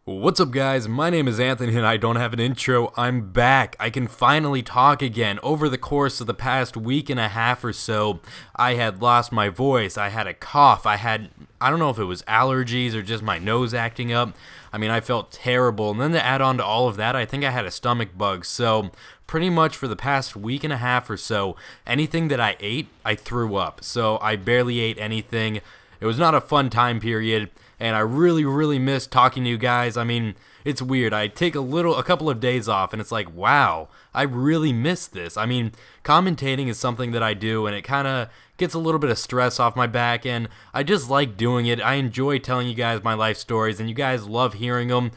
What's up, guys? My name is Anthony and I don't have an intro. I'm back. I can finally talk again. Over the course of the past week and a half or so, I had lost my voice. I had a cough. I don't know if it was allergies or just my nose acting up. I felt terrible. And then to add on to all of that, I think I had a stomach bug. So pretty much for the past week and a half or so, anything that I ate, I threw up. So I barely ate anything. It was not a fun time period. And I really miss talking to you guys. It's weird. I take a couple of days off, and it's like, wow, I really miss this. Commentating is something that I do, and it kind of gets a little bit of stress off my back, and I just like doing it. I enjoy telling you guys my life stories, and you guys love hearing them.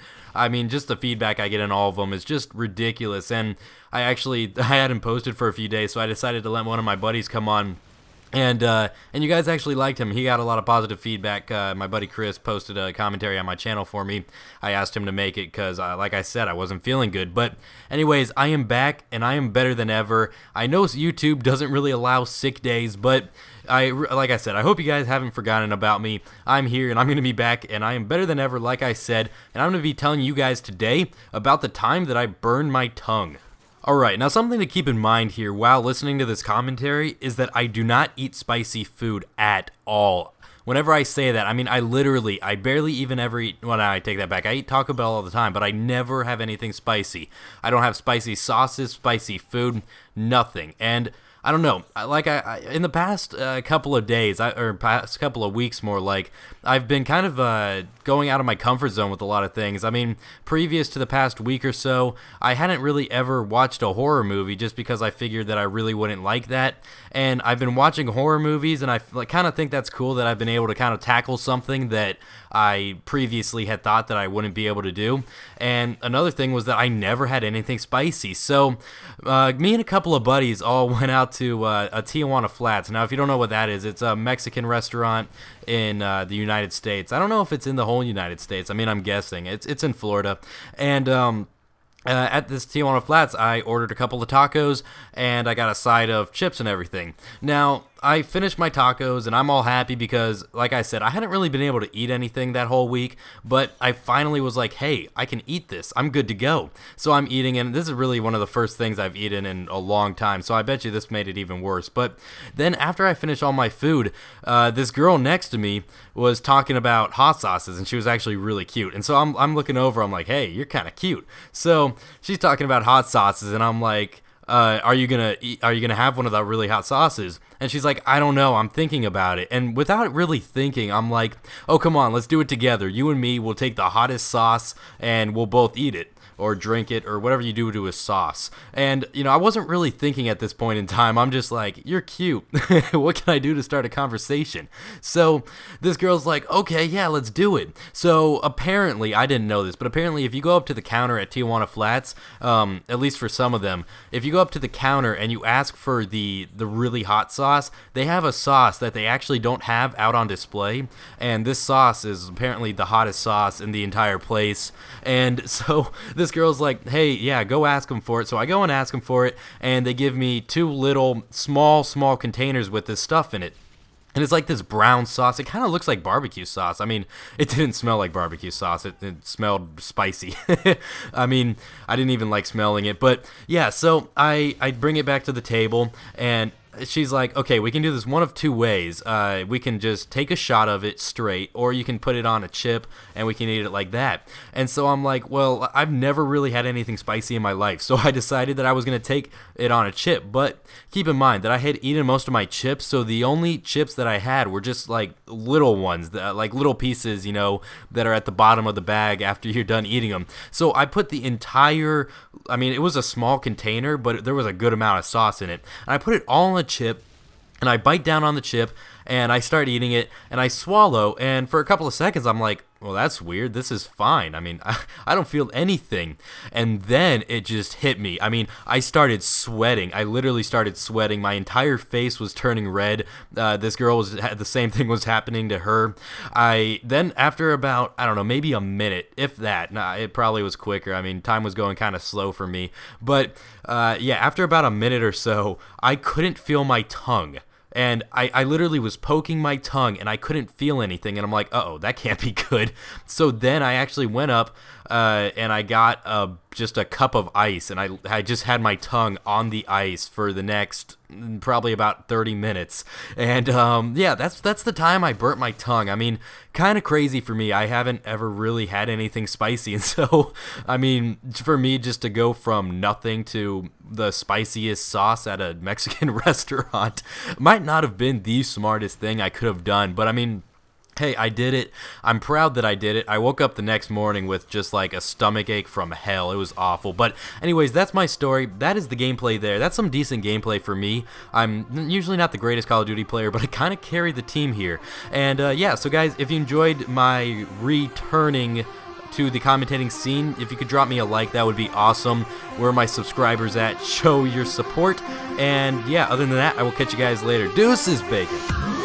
Just the feedback I get in all of them is just ridiculous, and I hadn't posted for a few days, so I decided to let one of my buddies come on. And you guys actually liked him. He got a lot of positive feedback. My buddy Chris posted a commentary on my channel for me. I asked him to make it because, like I said, I wasn't feeling good. But anyways, I am back, and I am better than ever. I know YouTube doesn't really allow sick days, but like I said, I hope you guys haven't forgotten about me. I'm here, and I'm going to be back, and I am better than ever, like I said. And I'm going to be telling you guys today about the time that I burned my tongue. Alright, now something to keep in mind here while listening to this commentary is that I do not eat spicy food at all. Whenever I say that, I barely even ever eat, well, no, I take that back. I eat Taco Bell all the time, but I never have anything spicy. I don't have spicy sauces, spicy food, nothing. And I don't know, in the past couple of days, or past couple of weeks more like, I've been kind of going out of my comfort zone with a lot of things. Previous to the past week or so, I hadn't really ever watched a horror movie just because I figured that I really wouldn't like that. And I've been watching horror movies, and I kind of think that's cool that I've been able to kind of tackle something that I previously had thought that I wouldn't be able to do. And another thing was that I never had anything spicy. So me and a couple of buddies all went out to a Tijuana Flats. Now, if you don't know what that is, it's a Mexican restaurant in the United States. I don't know if it's in the whole United States. I'm guessing. It's in Florida. And at this Tijuana Flats, I ordered a couple of tacos, and I got a side of chips and everything. Now, I finished my tacos, and I'm all happy because, like I said, I hadn't really been able to eat anything that whole week, but I finally was like, hey, I can eat this. I'm good to go. So I'm eating, and this is really one of the first things I've eaten in a long time, so I bet you this made it even worse. But then after I finished all my food, this girl next to me was talking about hot sauces, and she was actually really cute. And so I'm looking over, I'm like, hey, you're kind of cute. So she's talking about hot sauces, and I'm like, are you gonna have one of the really hot sauces? And she's like, I don't know, I'm thinking about it. And without really thinking, I'm like, oh, come on, let's do it together. You and me will take the hottest sauce, and we'll both eat it, or drink it, or whatever you do to a sauce. And, I wasn't really thinking at this point in time. I'm just like, you're cute. What can I do to start a conversation? So this girl's like, okay, yeah, let's do it. So apparently, I didn't know this, but apparently if you go up to the counter at Tijuana Flats, at least for some of them, if you go up to the counter and you ask for the really hot sauce, they have a sauce that they actually don't have out on display. And this sauce is apparently the hottest sauce in the entire place. And so this girl's like, hey, yeah, go ask them for it. So I go and ask them for it, and they give me two little small containers with this stuff in it. And it's like this brown sauce. It kind of looks like barbecue sauce. It didn't smell like barbecue sauce. It smelled spicy. I didn't even like smelling it. But yeah, so I bring it back to the table, and she's like, okay, we can do this one of two ways. We can just take a shot of it straight, or you can put it on a chip and we can eat it like that. And so I'm like, well, I've never really had anything spicy in my life, so I decided that I was going to take it on a chip. But keep in mind that I had eaten most of my chips, so the only chips that I had were just like little ones, like little pieces, that are at the bottom of the bag after you're done eating them. So I put the entire, it was a small container, but there was a good amount of sauce in it. And I put it all on a chip, and I bite down on the chip, and I start eating it, and I swallow, and for a couple of seconds I'm like, well, that's weird, this is fine. I don't feel anything. And then it just hit me. I started sweating. I literally started sweating. My entire face was turning red. This girl the same thing was happening to her. Then after about, I don't know, maybe a minute, if that, it probably was quicker. Time was going kind of slow for me. But yeah, after about a minute or so, I couldn't feel my tongue. and I literally was poking my tongue and I couldn't feel anything, and I'm like, uh-oh, that can't be good. So then I actually went up and I got just a cup of ice, and I just had my tongue on the ice for the next probably about 30 minutes. And yeah, that's the time I burnt my tongue. I mean, kind of crazy for me. I haven't ever really had anything spicy, and so I mean, for me just to go from nothing to the spiciest sauce at a Mexican restaurant might not have been the smartest thing I could have done, but I mean, hey, I did it. I'm proud that I did it. I woke up the next morning with just like a stomach ache from hell. It was awful. But anyways, that's my story. That is the gameplay there. That's some decent gameplay for me. I'm usually not the greatest Call of Duty player, but I kind of carried the team here. And yeah, so guys, if you enjoyed my returning to the commentating scene, if you could drop me a like, that would be awesome. Where are my subscribers at? Show your support. And yeah, other than that, I will catch you guys later. Deuces, bacon.